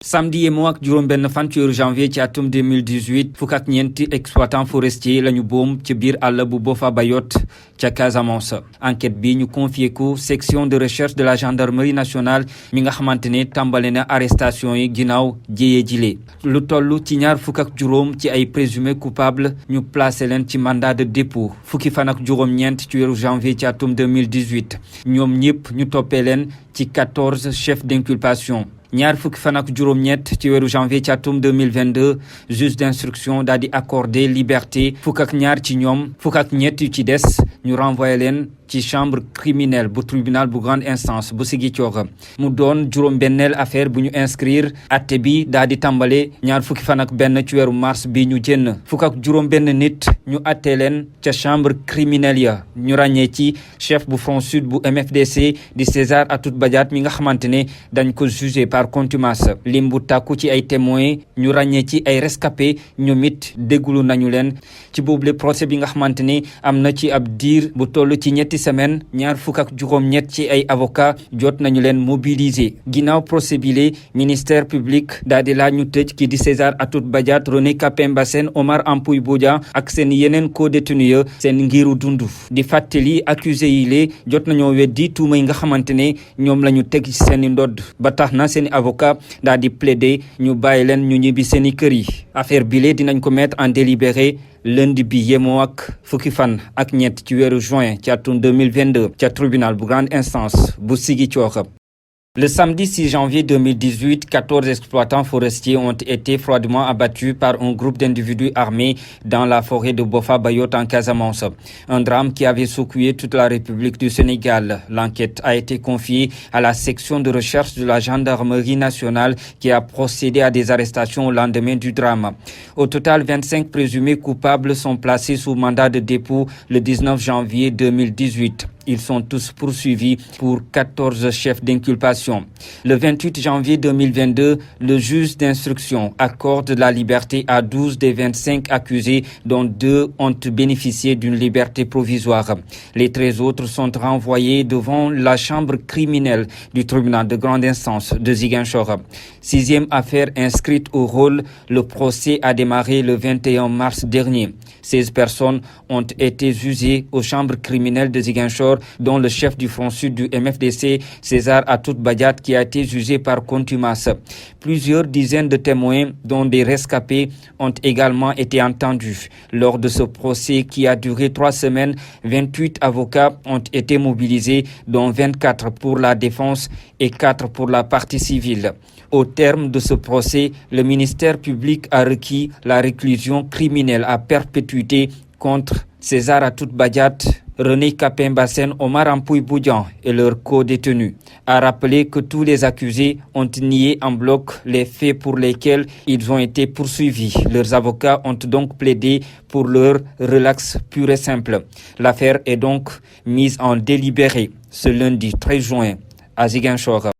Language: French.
samedi yemoo ak juróom-benn fan ci weeru janvier ci atum 2018 fukk ak ñeenti exploitant forestier lañu boom ci biir àll bu Boffa Bayotte ca Casamance. Enquête bi ñu confié ko section de recherche de la gendarmerie nationale mi nga xamante ne tàmbale na arrestation yi ginnaaw jéyee jile. lu toll ci ñaar fukk ak juróom ci ay présumé coupable ñu placé leen ci mandat de dépôt fukki fan ak juróom-ñeent ci weeru janvier ci atum 2018 ñoom ñëpp ñu toppee leen ci 14 chefs d'inculpation. ñaar fukki fan ak juróom-ñett ci weeru janvier ci atum 2022 juge d'instruction daal di accordé liberté fukk ak ñaar ci ñoom fukk ak ñett yu ci des ñu renvoyé leen ci chambre criminelle bu tribunal bu grande instance bu Ziguinchor mu doon juróom-benneel affaire bu ñu inscrire atte bi daal di tàmbale ñaar fukki fan ak benn ci weeru mars bi ñu jënn fukk ak juróom-benn nit ñu atte leen ca chambre criminelle ya ñu ràññee ci chef bu front sud bu MFDC di César Atoute Badiate mi nga xamante ne dañ ko jugé par contumace lim bu tàkku ci ay témoins ñu ràññee ci ay rescapé ñoom it déggulu nañu leen ci boobule procès bi nga xamante ne am na ci ab diir bu toll ci ñetti semaine ñaar fukk ak juróom-ñett ci ay avocat jot nañu leen mobiliser ginnaaw procès bile ministère public daal di laa ñu tëj ki di César Atoute Badiate René Capain Bassène Omar Ampoule Bodian ak seen yeneen co-détenu ya seen ngiru dund di fàttali accusé yi lée jot nañoo weddi tuuma yi nga xamante ne ñoom la ñu teg ci seen i ndodd ba tax na seen avocat daal di plaider ñu bàyyi leen ñu ñibbi seen i kër yi affaire bile dinañ ko mettre en délibéré lundi bi yemoo ak fukki fan ak ñett ci weeru juin ci atum 2022 ca tribunal bu grande instance bu Ziguinchor. Le samedi 6 janvier 2018, 14 exploitants forestiers ont été froidement abattus par un groupe d'individus armés dans la forêt de Boffa Bayotte en Casamance. Un drame qui avait secoué toute la République du Sénégal. L'enquête a été confiée à la section de recherche de la gendarmerie nationale qui a procédé à des arrestations au lendemain du drame. Au total, 25 présumés coupables sont placés sous mandat de dépôt le 19 janvier 2018. Ils sont tous poursuivis pour 14 chefs d'inculpation. Le 28 janvier 2022, le juge d'instruction accorde la liberté à 12 des 25 accusés, dont 2 ont bénéficié d'une liberté provisoire. Les 13 autres sont renvoyés devant la chambre criminelle du tribunal de grande instance de Ziguinchor. Sixième affaire inscrite au rôle, le procès a démarré le 21 mars dernier. 16 personnes ont été jugées aux chambres criminelles de Ziguinchor, dont le chef du front sud du MFDC, César Atoute Badiate, qui a été jugé par contumace. Plusieurs dizaines de témoins, dont des rescapés, ont également été entendus. Lors de ce procès qui a duré 3 semaines, 28 avocats ont été mobilisés, dont 24 pour la défense et 4 pour la partie civile. Au terme de ce procès, le ministère public a requis la réclusion criminelle à perpétuité contre César Atoute Badiate, René Capain Bassène, Omar Ampoule Bodian et leurs co-détenus. A rappelé que tous les accusés ont nié en bloc les faits pour lesquels ils ont été poursuivis. Leurs avocats ont donc plaidé pour leur relax pur et simple. L'affaire est donc mise en délibéré ce lundi 13 juin à Ziguinchor.